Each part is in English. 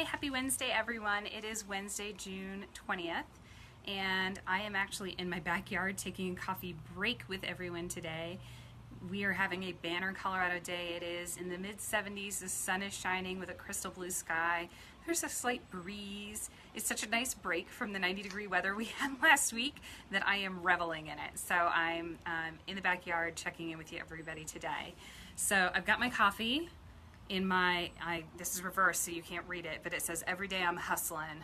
Happy Wednesday, everyone. It is Wednesday, June 20th, and I am actually in my backyard taking a coffee break with everyone today. We are having a banner Colorado day. It is in the mid-70s. The sun is shining with a crystal blue sky. There's a slight breeze. It's such a nice break from the 90-degree weather we had last week that I am reveling in it. So I'm in the backyard checking in with you, everybody, today. So I've got my coffee in my, this is reversed so you can't read it, but it says, "Every day I'm hustling."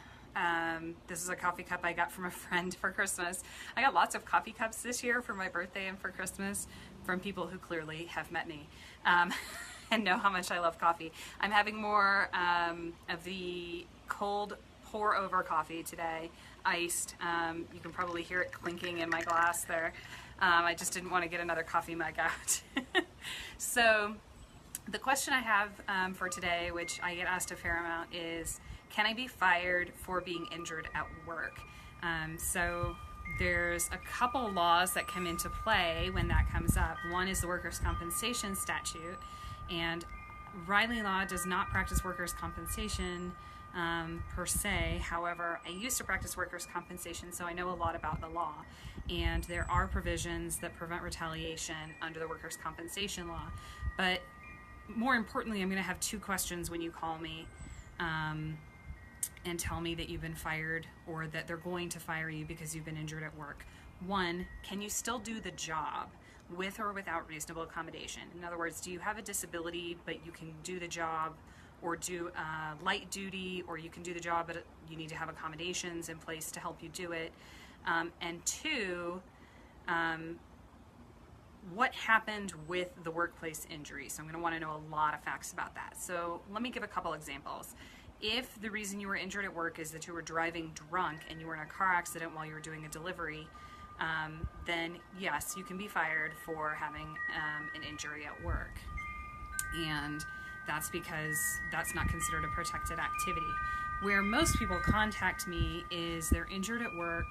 This is a coffee cup I got from a friend for Christmas. I got lots of coffee cups this year for my birthday and for Christmas from people who clearly have met me and know how much I love coffee. I'm having more of the cold pour over coffee today, iced. You can probably hear it clinking in my glass there. I just didn't want to get another coffee mug out. So the question I have for today, which I get asked a fair amount, is can I be fired for being injured at work? So there's a couple laws that come into play when that comes up. One is the workers' compensation statute, and Riley Law does not practice workers' compensation per se. However, I used to practice workers' compensation, so I know a lot about the law. And there are provisions that prevent retaliation under the workers' compensation law. But more importantly, I'm going to have two questions when you call me and tell me that you've been fired or that they're going to fire you because you've been injured at work. One, can you still do the job with or without reasonable accommodation? In other words, do you have a disability but you can do the job, or do light duty, or you can do the job but you need to have accommodations in place to help you do it? And two, what happened with the workplace injury? So I'm going to want to know a lot of facts about that. So let me give a couple examples. If the reason you were injured at work is that you were driving drunk and you were in a car accident while you were doing a delivery, then yes, you can be fired for having an injury at work. And that's because that's not considered a protected activity. Where most people contact me is they're injured at work,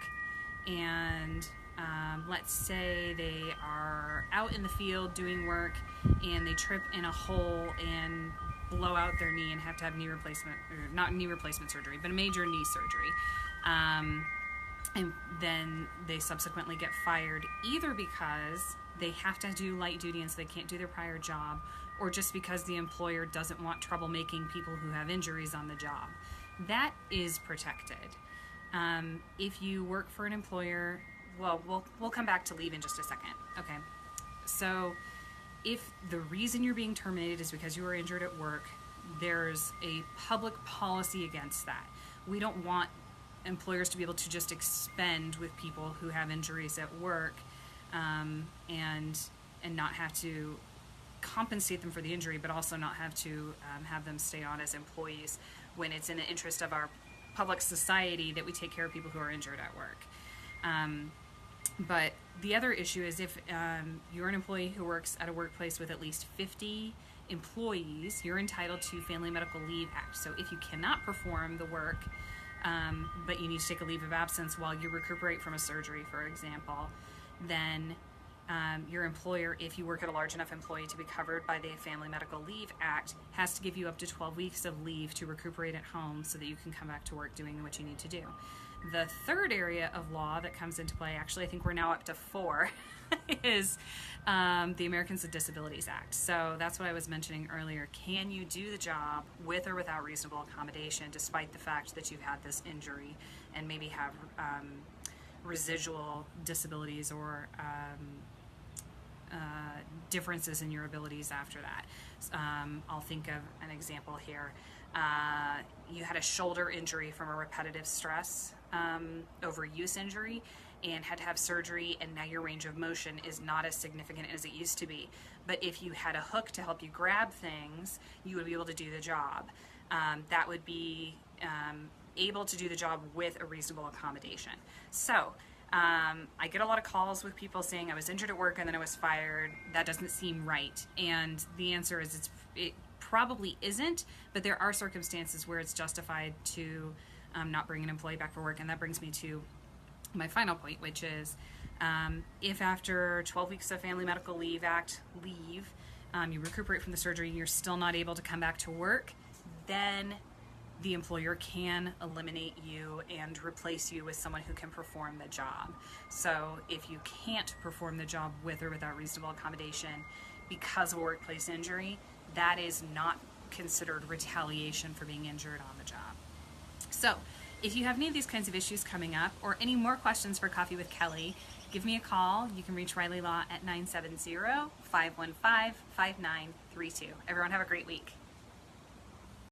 and let's say they are out in the field doing work and they trip in a hole and blow out their knee and have to have knee replacement, or not knee replacement surgery, but a major knee surgery. And then they subsequently get fired either because they have to do light duty and so they can't do their prior job, or just because the employer doesn't want troublemaking people who have injuries on the job. That is protected. If you work for an employer, well, we'll come back to leave in just a second. Okay, so if the reason you're being terminated is because you were injured at work, there's a public policy against that. We don't want employers to be able to just expend with people who have injuries at work and not have to compensate them for the injury, but also not have to have them stay on as employees when it's in the interest of our public society that we take care of people who are injured at work. But the other issue is if you're an employee who works at a workplace with at least 50 employees, you're entitled to Family Medical Leave Act. So if you cannot perform the work, but you need to take a leave of absence while you recuperate from a surgery, for example, then your employer, if you work at a large enough employee to be covered by the Family Medical Leave Act, has to give you up to 12 weeks of leave to recuperate at home so that you can come back to work doing what you need to do. The third area of law that comes into play, actually I think we're now up to 4, is the Americans with Disabilities Act. So that's what I was mentioning earlier. Can you do the job with or without reasonable accommodation despite the fact that you've had this injury and maybe have residual disabilities or differences in your abilities after that? I'll think of an example here. You had a shoulder injury from a repetitive stress overuse injury and had to have surgery, and now your range of motion is not as significant as it used to be. But if you had a hook to help you grab things, you would be able to do the job. That would be able to do the job with a reasonable accommodation. So I get a lot of calls with people saying I was injured at work and then I was fired. That doesn't seem right. And the answer is it probably isn't, but there are circumstances where it's justified to not bring an employee back for work. And that brings me to my final point, which is if after 12 weeks of Family Medical Leave Act leave, you recuperate from the surgery and you're still not able to come back to work, then the employer can eliminate you and replace you with someone who can perform the job. So if you can't perform the job with or without reasonable accommodation because of a workplace injury, that is not considered retaliation for being injured on the job. So if you have any of these kinds of issues coming up or any more questions for Coffee with Kelli, give me a call. You can reach Riley Law at 970-515-5932. Everyone have a great week.